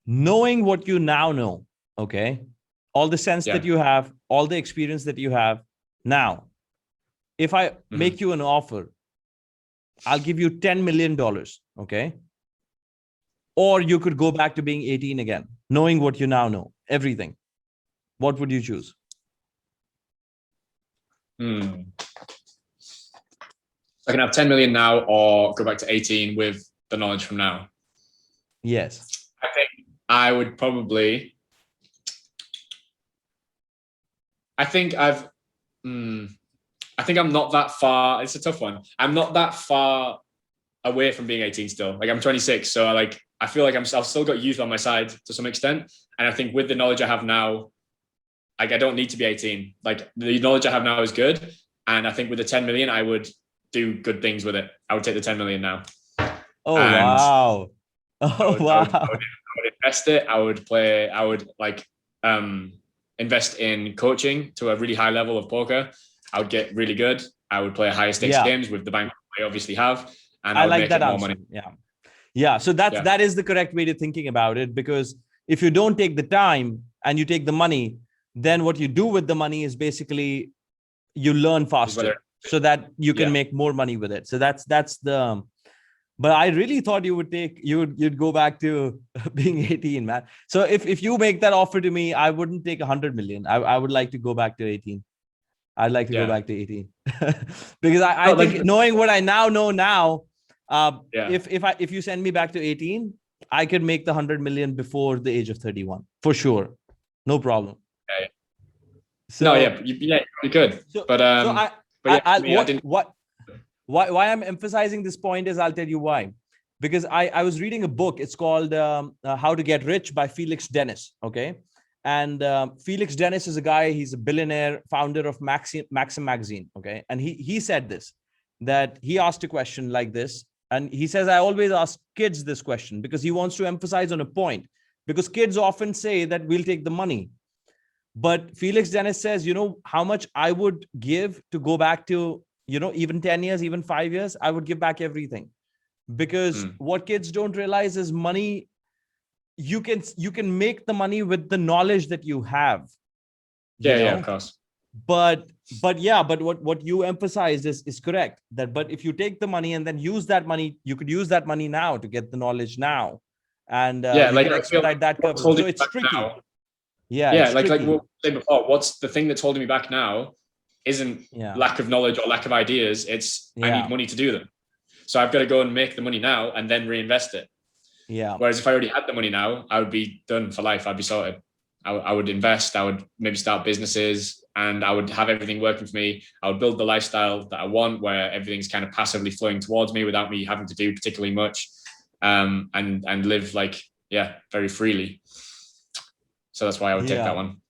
knowing what you now know, okay, all the sense that you have, all the experience that you have now, if I make you an offer, I'll give you $10 million, okay? Or you could go back to being 18 again, knowing what you now know, everything. What would you choose? I can have 10 million now or go back to 18 with the knowledge from now. Yes. I think I would probably, I think I'm not that far. It's a tough one. I'm not that far away from being 18 still. Like I'm 26. So I feel like I've still got youth on my side to some extent. And I think with the knowledge I have now, like I don't need to be 18. Like the knowledge I have now is good. And I think with the 10 million, I would do good things with it. I would take the 10 million now. Oh, wow. Oh, wow. I would invest it. I would invest in coaching to a really high level of poker. I would get really good. I would play higher stakes games with the bank I obviously have. And I would like make that more answer. money. Yeah. So that is the correct way to thinking about it, because if you don't take the time and you take the money, then what you do with the money is basically you learn faster so that you can make more money with it. So that's the, but I really thought you'd go back to being 18, man. So if you make that offer to me, I wouldn't take 100 million. I would like to go back to 18. I'd like to go back to 18 because I think knowing what I now know now, if you send me back to 18, I could make the 100 million before the age of 31 for sure. No problem. Okay. So you could. Why I'm emphasizing this point is I'll tell you why. Because I was reading a book. It's called How to Get Rich by Felix Dennis. Okay. And Felix Dennis is a guy, he's a billionaire, founder of Maxim magazine. Okay. And he said this, that he asked a question like this. And he says, I always ask kids this question because he wants to emphasize on a point, because kids often say that we'll take the money. But Felix Dennis says, how much I would give to go back to, even 10 years, even 5 years, I would give back everything. Because what kids don't realize is money, you can make the money with the knowledge that you have. Of course. But what you emphasized is correct. But if you take the money and then use that money, you could use that money now to get the knowledge now. And expedite that curve. So it's tricky. Now. Like what we said before, what's the thing that's holding me back now isn't lack of knowledge or lack of ideas. It's I need money to do them. So I've got to go and make the money now and then reinvest it. Yeah. Whereas if I already had the money now, I would be done for life. I'd be sorted. I would invest. I would maybe start businesses and I would have everything working for me. I would build the lifestyle that I want, where everything's kind of passively flowing towards me without me having to do particularly much, and live very freely. So that's why I would take that one.